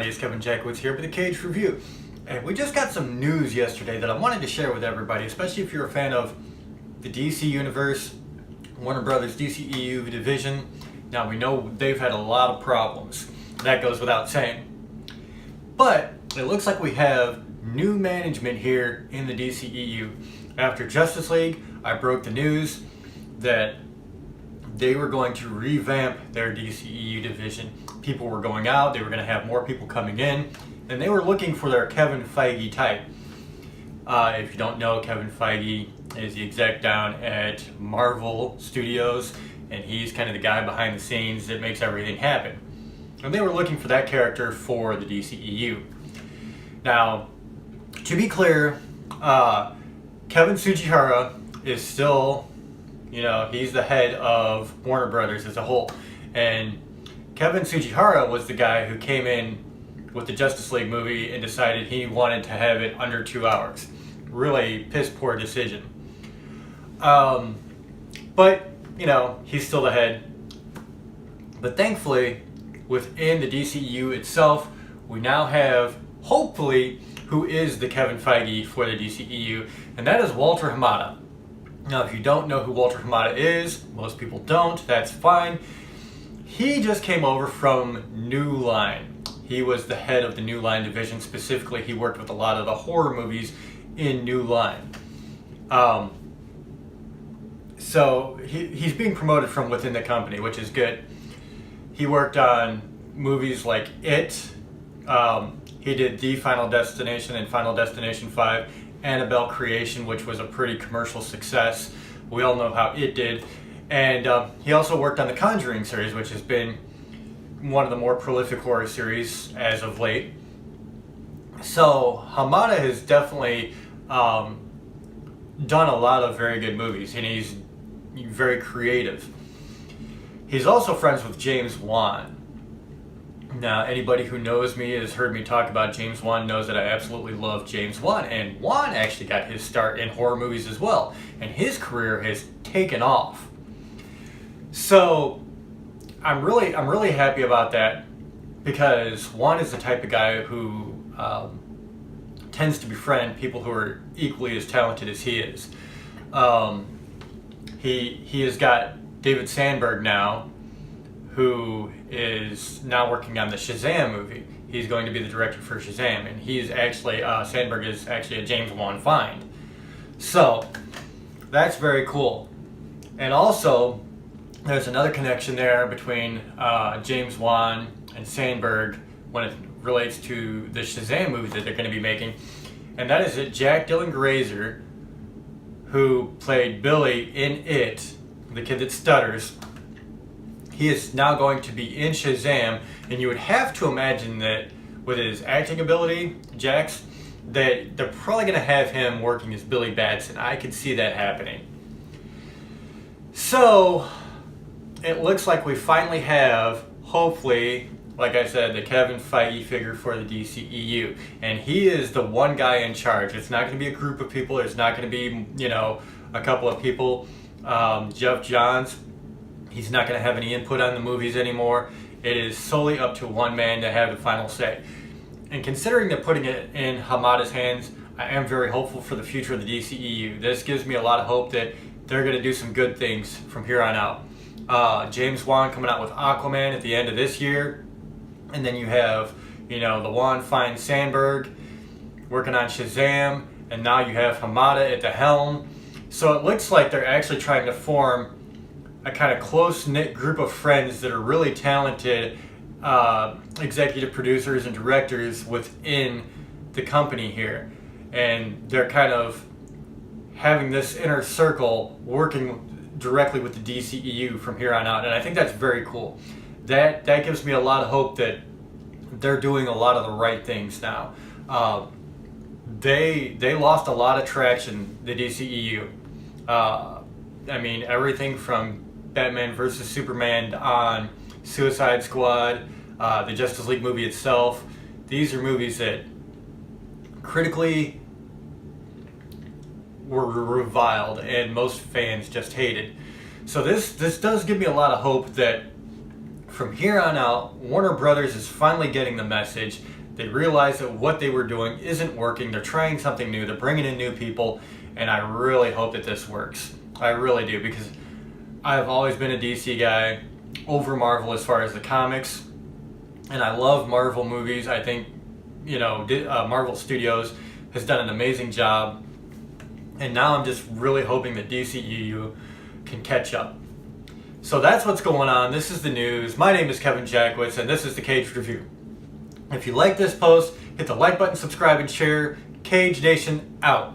everybody, it's Kevin Jackowitz here with the Cage Review. And we just got some news yesterday that I wanted to share with everybody, especially if you're a fan of the DC Universe, Warner Brothers DCEU division. Now we know they've had a lot of problems, that goes without saying. But it looks like we have new management here in the DCEU. After Justice League, I broke the news that they were going to revamp their DCEU division. People were going out, they were going to have more people coming in, and they were looking for their Kevin Feige type. If you don't know, Kevin Feige is the exec down at Marvel Studios, and he's kind of the guy behind the scenes that makes everything happen. And they were looking for that character for the DCEU. Now, to be clear, Kevin Sugihara is still, he's the head of Warner Brothers as a whole. And Kevin Sugihara was the guy who came in with the Justice League movie and decided he wanted to have it under 2 hours. Really piss poor decision. But, he's still the head. But thankfully, within the DCEU itself, we now have, hopefully, who is the Kevin Feige for the DCEU, and that is Walter Hamada. Now, if you don't know who Walter Hamada is, most people don't, that's fine. He just came over from New Line. He was the head of the New Line division. Specifically, he worked with a lot of the horror movies in New Line. So he's being promoted from within the company, which is good. He worked on movies like It. He did The Final Destination and Final Destination 5, Annabelle Creation, which was a pretty commercial success. We all know how it did. And he also worked on the Conjuring series, which has been one of the more prolific horror series as of late. So Hamada has definitely done a lot of very good movies, and he's very creative. He's also friends with James Wan. Now, anybody who knows me has heard me talk about James Wan knows that I absolutely love James Wan, and Wan actually got his start in horror movies as well, and his career has taken off. So I'm really happy about that, because Wan is the type of guy who tends to befriend people who are equally as talented as he is. He has got David Sandberg now, who is now working on the Shazam movie. He's going to be the director for Shazam, and he's actually, Sandberg is actually a James Wan find. So, that's very cool. And also, there's another connection there between James Wan and Sandberg when it relates to the Shazam movie that they're going to be making, and that is that Jack Dylan Grazer, who played Billy in It, the kid that stutters, he is now going to be in Shazam, and you would have to imagine that with his acting ability, Jax, that they're probably going to have him working as Billy Batson. I could see that happening. So, it looks like we finally have, hopefully, like I said, the Kevin Feige figure for the DCEU. And he is the one guy in charge. It's not going to be a group of people. There's not going to be, a couple of people. Jeff Johns, he's not going to have any input on the movies anymore. It is solely up to one man to have the final say. And considering they're putting it in Hamada's hands, I am very hopeful for the future of the DCEU. This gives me a lot of hope that they're going to do some good things from here on out. James Wan coming out with Aquaman at the end of this year. And then you have, the Wan find Sandberg working on Shazam. And now you have Hamada at the helm. So it looks like they're actually trying to form a kind of close-knit group of friends that are really talented executive producers and directors within the company here. And they're kind of having this inner circle working directly with the DCEU from here on out. And I think that's very cool. That gives me a lot of hope that they're doing a lot of the right things now. They lost a lot of traction, the DCEU. Everything from Batman vs. Superman on Suicide Squad, the Justice League movie itself. These are movies that critically were reviled and most fans just hated. So this does give me a lot of hope that from here on out, Warner Brothers is finally getting the message. They realize that what they were doing isn't working. They're trying something new. They're bringing in new people. And I really hope that this works. I really do, because I've always been a DC guy over Marvel as far as the comics. And I love Marvel movies. I think, Marvel Studios has done an amazing job. And now I'm just really hoping that DCEU can catch up. So that's what's going on. This is the news. My name is Kevin Jackwitz, and this is the Cage Review. If you like this post, hit the like button, subscribe, and share. Cage Nation out.